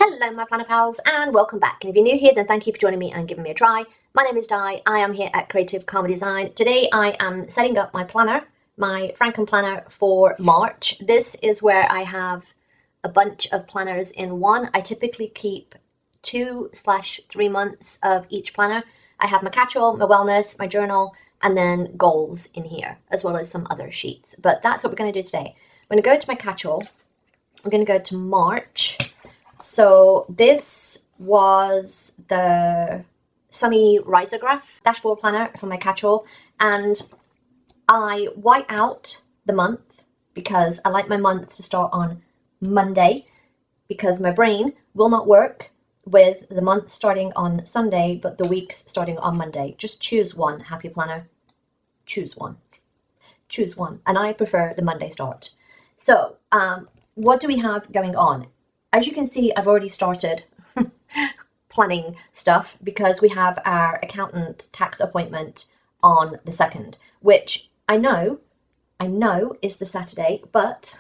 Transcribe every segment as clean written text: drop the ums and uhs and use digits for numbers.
Hello my planner pals and welcome back, and if you're new here then thank you for joining me and giving me a try. My name is Di, I am here at Creative Karma Design. Today I am setting up my planner, my Frankenplanner for March. This is where I have a bunch of planners in one. I typically keep 2/3 months of each planner. I have my catch-all, my wellness, my journal, and then goals in here, as well as some other sheets. But that's what we're going to do today. I'm going to go to my catch-all. I'm going to go to March. So this was the Simi Risograph dashboard planner for my catch-all, and I white out the month because I like my month to start on Monday, because my brain will not work with the month starting on Sunday but the weeks starting on Monday. Just choose one, happy planner. Choose one. Choose one. And I prefer the Monday start. So what do we have going on? As you can see, I've already started planning stuff because we have our accountant tax appointment on the 2nd, which I know is the Saturday, but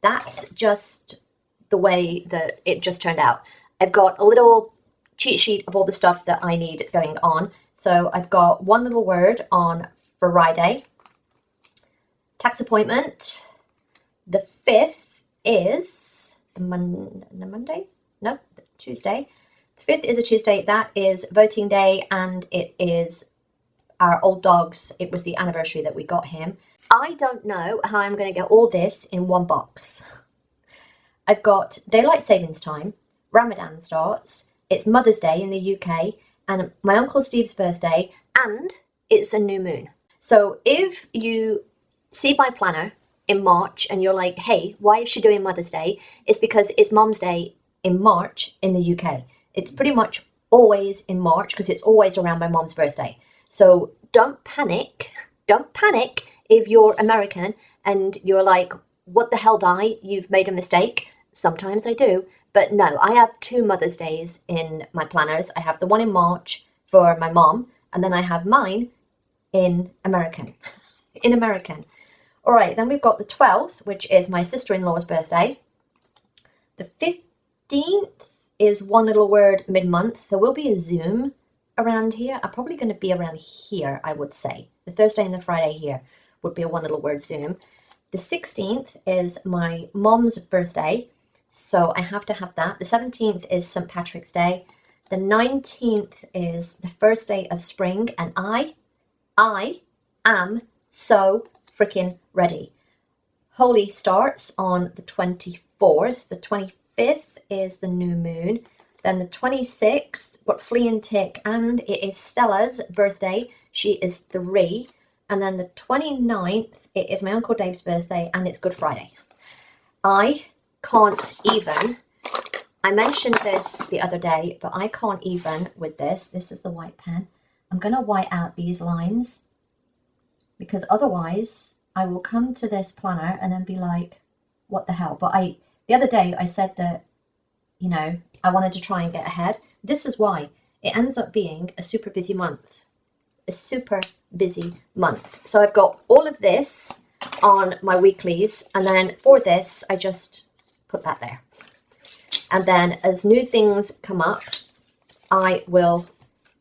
that's just the way that it just turned out. I've got a little cheat sheet of all the stuff that I need going on. So I've got one little word on Friday, tax appointment. The 5th is the Monday? No, the Tuesday. The 5th is a Tuesday. That is voting day, and it is our old dog's. It was the anniversary that we got him. I don't know how I'm going to get all this in one box. I've got daylight savings time, Ramadan starts, it's Mother's Day in the UK, and my Uncle Steve's birthday, and it's a new moon. So if you see my planner in March and you're like, hey, why is she doing Mother's Day? It's because it's Mom's Day in March in the UK. It's pretty much always in March because it's always around my mom's birthday. So don't panic. Don't panic if you're American and you're like, what the hell, Di? You've made a mistake. Sometimes I do. But no, I have 2 Mother's Days in my planners. I have the one in March for my mom, and then I have mine in American. In American. All right, then we've got the 12th, which is my sister-in-law's birthday. The 15th is one little word mid-month. There will be a Zoom around here. I'm probably going to be around here, I would say. The Thursday and the Friday here would be a one little word Zoom. The 16th is my mom's birthday, so I have to have that. The 17th is St. Patrick's Day. The 19th is the first day of spring, and I am so freaking ready. Holi starts on the 24th. The 25th is the new moon. Then the 26th, got Flea and Tick, and it is Stella's birthday. She is 3. And then the 29th, it is my Uncle Dave's birthday, and it's Good Friday. I can't even, I mentioned this the other day, but I can't even with this. This is the white pen. I'm going to white out these lines, because otherwise I will come to this planner and then be like, what the hell? But the other day I said that, you know, I wanted to try and get ahead. This is why it ends up being a super busy month. A super busy month. So I've got all of this on my weeklies, and then for this I just put that there. And then as new things come up, I will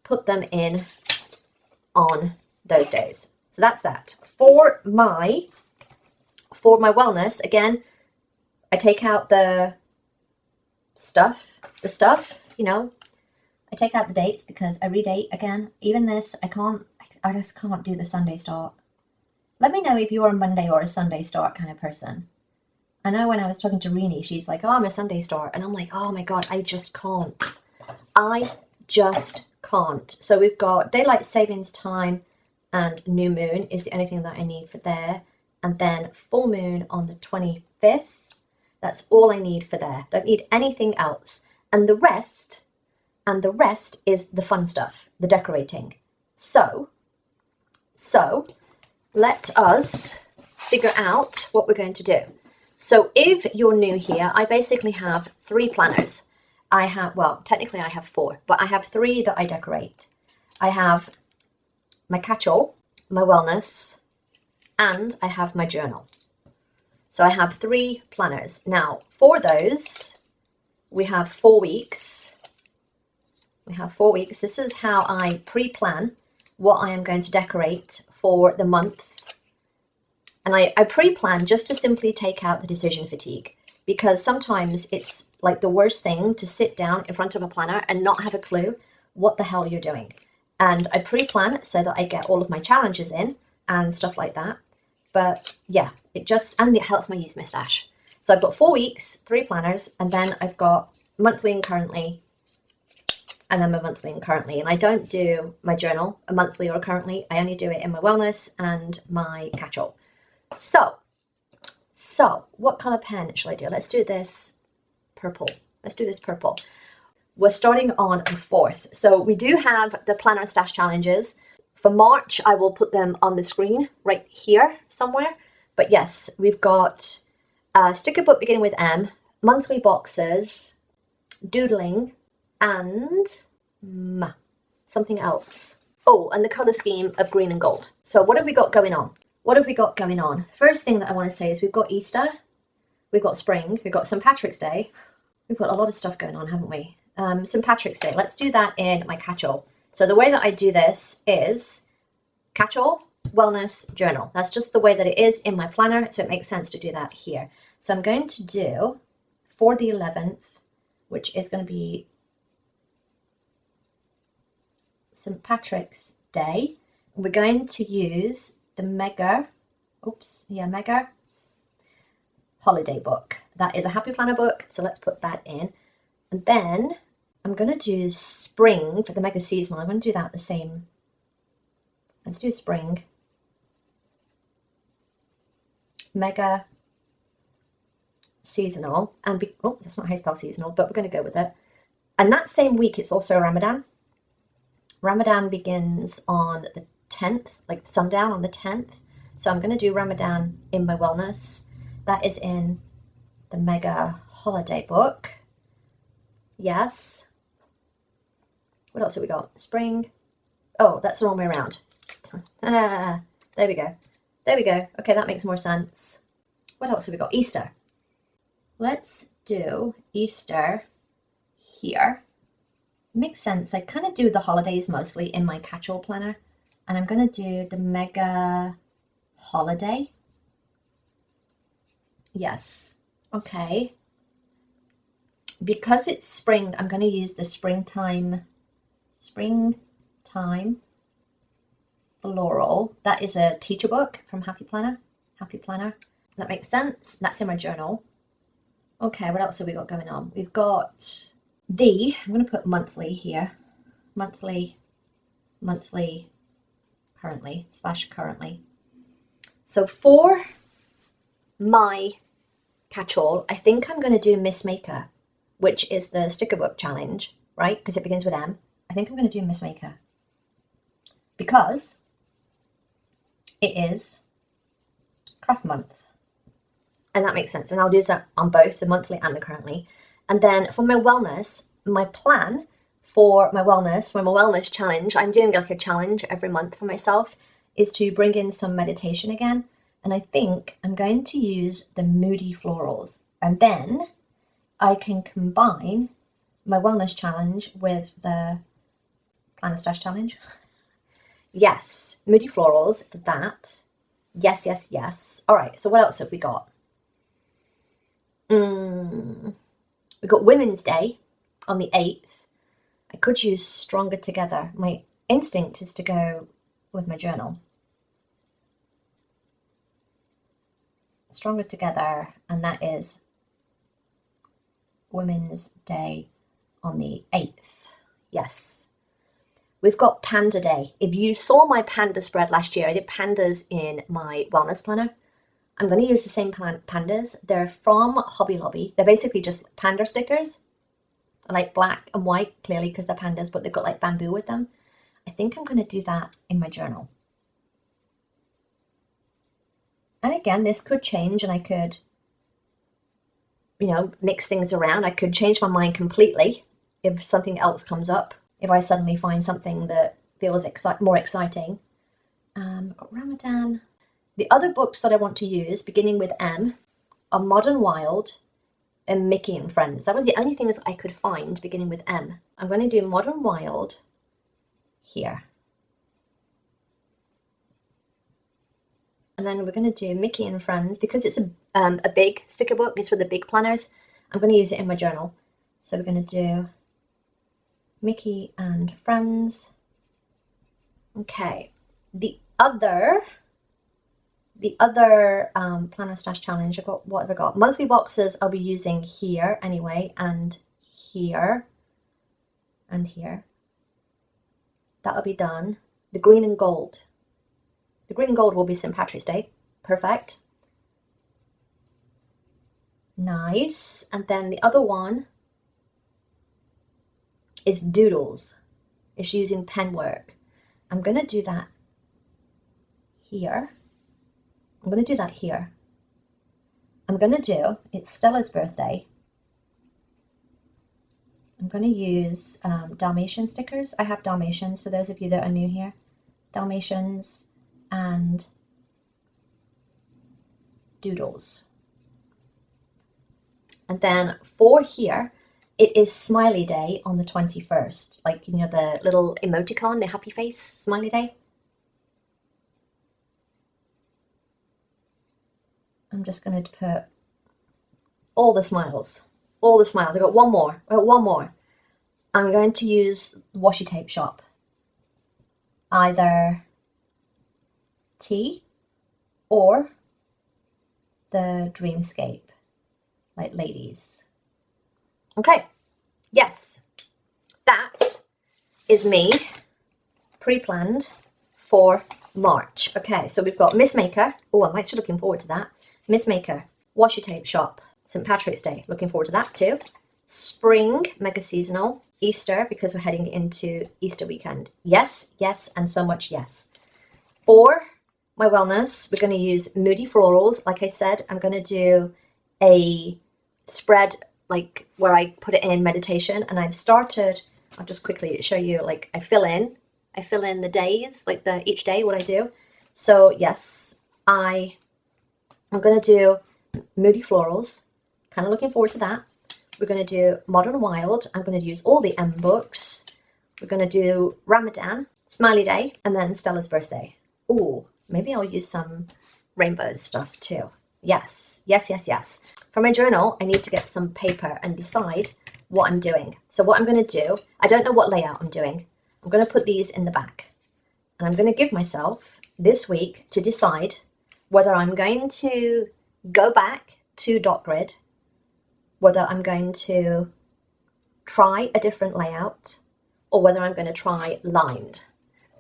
put them in on those days. So that's that. For my wellness, again, I take out the stuff, you know, I take out the dates because I redate again. Even this, I just can't do the Sunday start. Let me know if you're a Monday or a Sunday start kind of person. I know when I was talking to Rini, she's like, oh, I'm a Sunday start. And I'm like, oh my God, I just can't. I just can't. So we've got daylight savings time and new moon is the only thing that I need for there. And then full moon on the 25th. That's all I need for there. Don't need anything else. And the rest is the fun stuff, the decorating. So let us figure out what we're going to do. So if you're new here, I basically have 3 planners. Technically I have 4, but I have 3 that I decorate. I have my catch-all, my wellness, and I have my journal. So I have 3 planners. Now, for those, we have 4 weeks. We have 4 weeks. This is how I pre-plan what I am going to decorate for the month. And I pre-plan just to simply take out the decision fatigue, because sometimes it's like the worst thing to sit down in front of a planner and not have a clue what the hell you're doing. And I pre-plan so that I get all of my challenges in and stuff like that. But yeah, it helps my use mustache. So I've got 4 weeks, 3 planners, and then I've got monthly and currently, and then my monthly and currently. And I don't do my journal a monthly or currently. I only do it in my wellness and my catch-all. So what color pen should I do? Let's do this purple. Let's do this purple. We're starting on the 4th. So we do have the planner stash challenges. For March, I will put them on the screen right here somewhere. But yes, we've got a sticker book beginning with M, monthly boxes, doodling, and something else. Oh, and the color scheme of green and gold. So what have we got going on? What have we got going on? First thing that I want to say is we've got Easter, we've got spring, we've got St. Patrick's Day. We've got a lot of stuff going on, haven't we? St. Patrick's Day. Let's do that in my catch-all. So the way that I do this is catch-all, wellness, journal. That's just the way that it is in my planner, so it makes sense to do that here. So I'm going to do, for the 11th, which is going to be St. Patrick's Day, and we're going to use the mega holiday book. That is a happy planner book, so let's put that in. And then I'm going to do spring for the mega seasonal. I'm going to do that the same. Let's do spring. Mega seasonal. And that's not how you spell seasonal, but we're going to go with it. And that same week, it's also Ramadan. Ramadan begins on the 10th, like sundown on the 10th. So I'm going to do Ramadan in my wellness. That is in the mega holiday book. Yes. What else have we got? Spring. Oh, that's the wrong way around. There we go. There we go. Okay, that makes more sense. What else have we got? Easter. Let's do Easter here. Makes sense. I kind of do the holidays mostly in my catch-all planner. And I'm going to do the mega holiday. Yes. Okay. Because it's spring, I'm going to use the springtime floral. That is a teacher book from Happy Planner. That makes sense. That's in my journal. Okay, what else have we got going on? We've got I'm going to put monthly here. Monthly, currently. So for my catch-all, I think I'm going to do Miss Maker, which is the sticker book challenge, right? Because it begins with M. I think I'm going to do Miss Maker because it is craft month. And that makes sense. And I'll do that on both the monthly and the currently. And then for my wellness, my plan for my wellness challenge, I'm doing like a challenge every month for myself, is to bring in some meditation again. And I think I'm going to use the moody florals. And then I can combine my wellness challenge with the planner stash challenge. Yes, moody florals for that. Yes, yes, yes. All right, so what else have we got? We've got Women's Day on the 8th. I could use Stronger Together. My instinct is to go with my journal. Stronger Together, and that is Women's Day on the 8th. Yes. We've got Panda Day. If you saw my panda spread last year, I did pandas in my wellness planner. I'm going to use the same pandas. They're from Hobby Lobby. They're basically just panda stickers. Like black and white, clearly, because they're pandas, but they've got like bamboo with them. I think I'm going to do that in my journal. And again, this could change and I could, mix things around. I could change my mind completely if something else comes up. If I suddenly find something that feels more exciting. I've got Ramadan. The other books that I want to use, beginning with M, are Modern Wild and Mickey and Friends. That was the only things I could find beginning with M. I'm going to do Modern Wild here. And then we're going to do Mickey and Friends. Because it's a big sticker book, it's for the big planners, I'm going to use it in my journal. So we're going to do Mickey and Friends. Okay, the other planner stash challenge, what have I got? Monthly boxes I'll be using here anyway, and here, and here. That'll be done. The green and gold. The green and gold will be St. Patrick's Day. Perfect. Nice. And then the other one is doodles. It's using pen work. I'm going to do that here. I'm going to do that here. I'm going to do, it's Stella's birthday. I'm going to use Dalmatian stickers. I have Dalmatians, so those of you that are new here. Dalmatians and doodles. And then for here, it is Smiley Day on the 21st. Like, you know, the little emoticon, the happy face, Smiley Day. I'm just going to put all the smiles. All the smiles. I've got one more. I'm going to use washi tape shop. Either T or the Dreamscape, like ladies. Okay, yes, that is me pre-planned for March. Okay, so we've got Miss Maker. Oh, I'm actually looking forward to that. Miss Maker, washi tape shop, St. Patrick's Day. Looking forward to that too. Spring, mega seasonal. Easter, because we're heading into Easter weekend. Yes, yes, and so much yes. For my wellness, we're going to use Moody Florals. Like I said, I'm going to do a spread, like where I put it in meditation, and I've started, I'll just quickly show you, like I fill in the days, like each day what I do. So yes, I'm going to do Moody Florals, kind of looking forward to that. We're going to do Modern Wild. I'm going to use all the M books. We're going to do Ramadan, Smiley Day, and then Stella's birthday. Ooh, maybe I'll use some rainbow stuff too. Yes, yes, yes, yes. For my journal, I need to get some paper and decide what I'm doing. So what I'm going to do, I don't know what layout I'm doing. I'm going to put these in the back. And I'm going to give myself this week to decide whether I'm going to go back to dot grid, whether I'm going to try a different layout, or whether I'm going to try lined.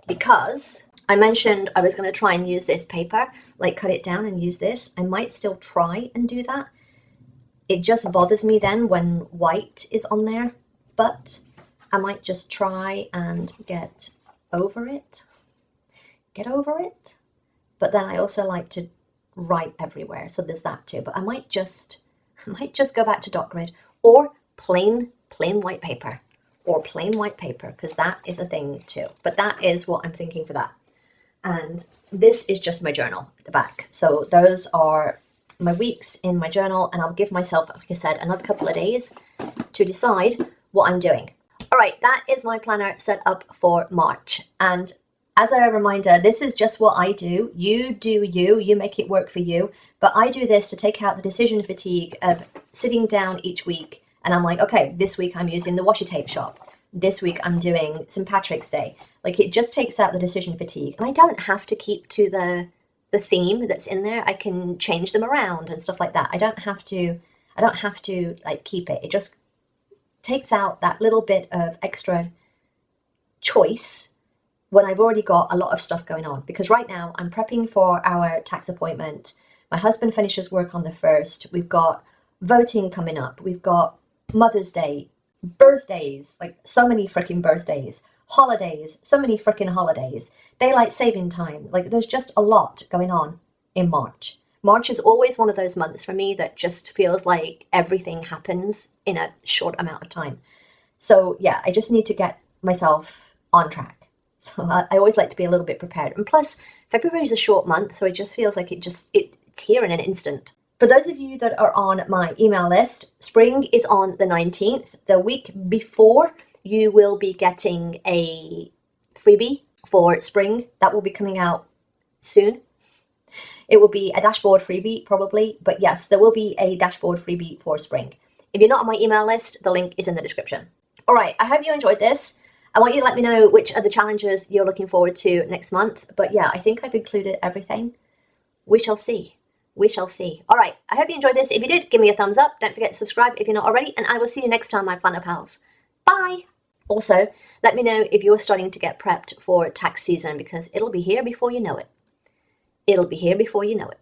Because I mentioned I was going to try and use this paper, like cut it down and use this. I might still try and do that. It just bothers me then when white is on there, but I might just try and get over it. But then I also like to write everywhere, so there's that too. But I might just go back to dot grid, or plain white paper, because that is a thing too. But that is what I'm thinking for that. And this is just my journal at the back. So those are my weeks in my journal, and I'll give myself, like I said, another couple of days to decide what I'm doing. All right, that is my planner set up for March. And as a reminder, this is just what I do. You do you make it work for you. But I do this to take out the decision fatigue of sitting down each week. And I'm like, okay, this week I'm using the washi tape shop. This week I'm doing St. Patrick's Day. Like, it just takes out the decision fatigue. And I don't have to keep to the theme that's in there. I can change them around and stuff like that. I don't have to like keep it. It just takes out that little bit of extra choice when I've already got a lot of stuff going on. Because right now I'm prepping for our tax appointment. My husband finishes work on the 1st. We've got voting coming up. We've got Mother's Day, birthdays, like so many freaking birthdays, holidays, so many freaking holidays, daylight saving time. Like, there's just a lot going on in March. March is always one of those months for me that just feels like everything happens in a short amount of time. So yeah, I just need to get myself on track. So I always like to be a little bit prepared. And plus, February is a short month, so it just feels like it's here in an instant. For those of you that are on my email list, spring is on the 19th. The week before, you will be getting a freebie for spring. That will be coming out soon. It will be a dashboard freebie probably, but yes, there will be a dashboard freebie for spring. If you're not on my email list, the link is in the description. All right, I hope you enjoyed this. I want you to let me know which are the challenges you're looking forward to next month. But yeah, I think I've included everything. We shall see. We shall see. All right, I hope you enjoyed this. If you did, give me a thumbs up. Don't forget to subscribe if you're not already, and I will see you next time, my planner pals. Bye. Also, let me know if you're starting to get prepped for tax season, because it'll be here before you know it. It'll be here before you know it.